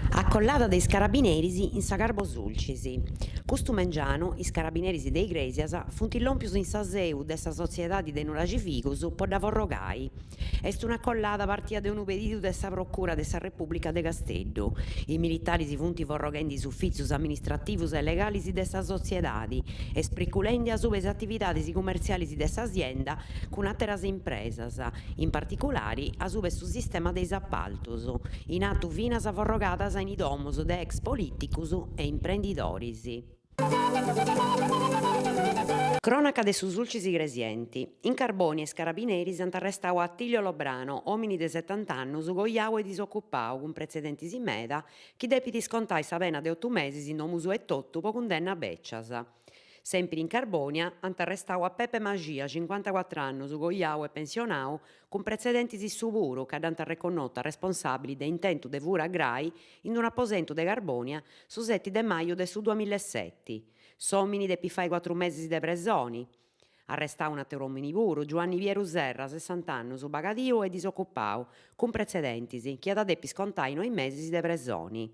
Accollada dei Carabineri in Sagarbo Sulcisi. Custumengiano, i Carabineri dei Iglesias, funtillompius in saseu dessa società di denuragificus po da vorrogai. Est una collada partita de un ubedidu dessa procura dessa Repubblica de Casteddu. I militari si funti vorroghendi uffizios amministrativos e legalis dessa sociedadi, espriculendi a subes attivitades commercialis dessa azienda con atteras impresas, in particolari a subes su sistema dei appaltos, in attu finas vorrogadas in idomus de ex politicus e imprendidoris. Cronaca de su Sulcisi Gresienti. In Carboni e Carabineri sant arrestadu Attilio Lobrano, omini de 70 annos, goiau e disoccupau, con precedentes in meda, chi depiti scontai sa pena de 8 mesi in domus e tottu po condenna beccias. Sempre in Carbonia, ant arrestadu a Pepe Magia, 54 annos, goiau e pensionau, con precedentes in su puru, che ant reconnota responsabili de intentu de fura agrai in un apposento de Carbonia su 7 de maio de su 2007. S'omini depi fai 4 mesi de presoni. Arrestau un atteru omini puru, Giovanni Pieru Serra, 60 annos, bagadiu e disoccupau, con precedentes, chi at depi scontai 9 mesi de presoni.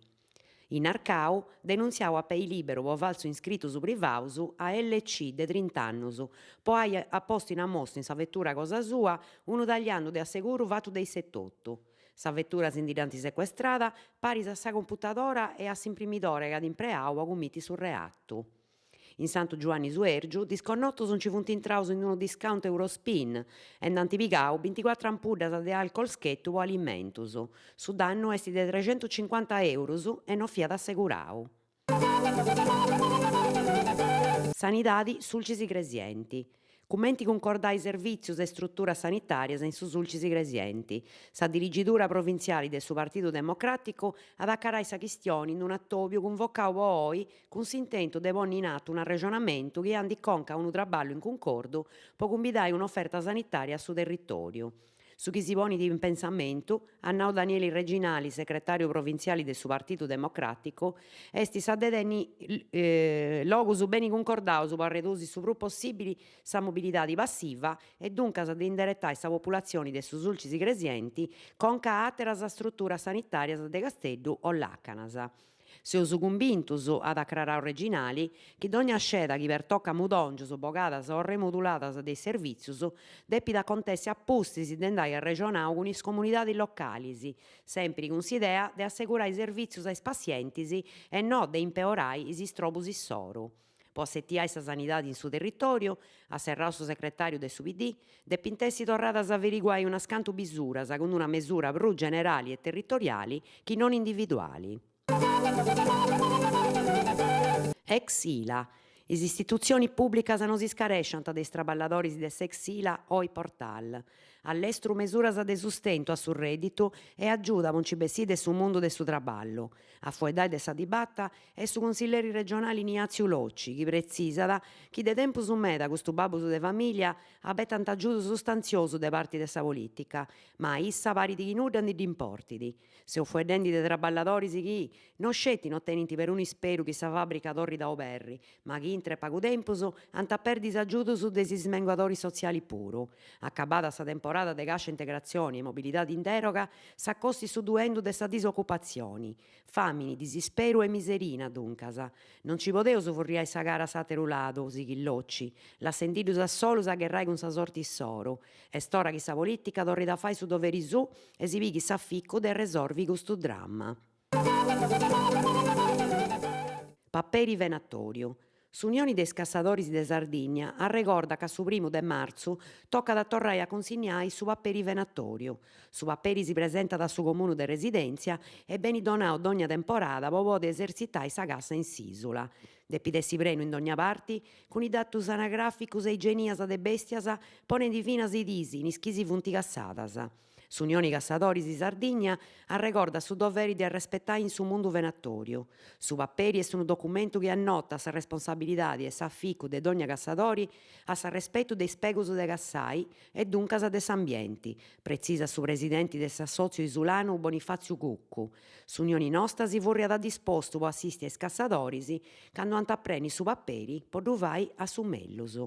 In Arcau denunziau a pei liberu po falsu inscritu su privaus a LC de 30 annos, poi ha posto in ammosto in sa vettura cosa sua unu tagliando de asseguru fatu dei 78. Sa vettura s'indiranti sequestrada, paris a sa computadora e a s'imprimidore che ad impreau a cummiti su reattu. In Santu Giovanni Suergiu, disconnottos non ci funt intraus in uno discount Eurospin e n'ant pigau 24 ampullas de alcol schettu o alimentus. Su dannu est de 350 euros e non fiat assegurau. Sanidadi Sulcisi Gresienti. Cumenti concordai servizios e strutturas sanitarias in su Sulcisi Gresienti. Sa dirigidura provinziale de su Partidu Democraticu ad accarai sa chistione in un attobiu convocau poi con s'intento de ponni in atto un arregionamentu che andi conca unu traballo in concordo po cumbidare un'offerta sanitaria su territoriu. Su chi si poni di pensamento, Annao Danieli Reginali, segretario provinziale del suo Partito Democratico, esti sa dedeni logu su beni concordaus per ridurre su più possibili sa mobilità passiva e dunque sa de indirettare sa popolazione de su Sulcisi Gresienti conca atteras strutturas sanitarias de Casteddu o Lacanas. Seus convintus ad acclarare Reginali chi d'ogni asceda chi pertocca mudongios, bogadas o remoduladas dei servizios depit acontessi a pustis de andare a regionau con is comunidades localis, sempre con s'idea de assicurare i servizios ai pazientes e no de impeorare is istrobus issoru. Po assettiare sa sanidade in su territorio, a serrau su segretario de su PD, depintessi torradas a averiguare una scantu bisuras con una mesura più generali e territoriali chi non individuali. Ex ILA. Is istituzioni pubblicas non si scaresciant de traballadores de ex ILA o i portal. All'estru mesuras de sustento a su reddito e aggiuda concibessì de su mondo de su traballo. A fuedai de sa dibatta e su consiglieri regionali Ignazio Locci, chi precisada chi de tempus meda custu babus de famiglia abbe tanto aggiudu sostanzioso de parte de sa politica, ma issa pari di nudda e di importidi. Se fuedendi de traballadores chi non scetti non tenenti per un isperu chi sa fabbrica torri da operri, ma chi intre pagu tempus ant a perdere aggiudu de si smenguadori sociali puru. Accabada sa temporada de cascia integrazione e mobilità in deroga, s'accosti su duendu de sa disoccupazione. Famini, disisperu e miserina duncas. Non ci podeus furriare sa gara sateru ladu, sighillocci. La sentidus a solus a gherrai con sa sorti issoro. Est ora chi sa politica torri da fai su doveri su e si pighi s'afficcu de resorvi custu dramma. Paperi Venatorio. S'Unione dei Scassadores de Sardigna arrecorda che su 1 de marzu tocca da torrare a consignare su papperi venatorio. Su papperi si presenta da su comune de residenza e beni donau d'ogni temporada po pode esercitare sa cassa in s'isula. Depidessi prenu in ogni parte, con i datus anagraficus e igienias de bestias, ponendo finas i disi in ischisi funti cassadas. S'Unione Cassadoris di Sardigna arrecorda su doveri di rispettare in su mondo venatorio. Su papperi è un documento che annota sa responsabilità e s'afficco de ogni cassadori a sa rispetto dei spegus de cassai e dunque sa des ambienti, precisa su presidente del Sassozio Isulano Bonifazio Cuccu. S'Unione nostra si vorria da disposto po assistere ai cassadoris quando ant appreni su papperi po duvai a su mellus.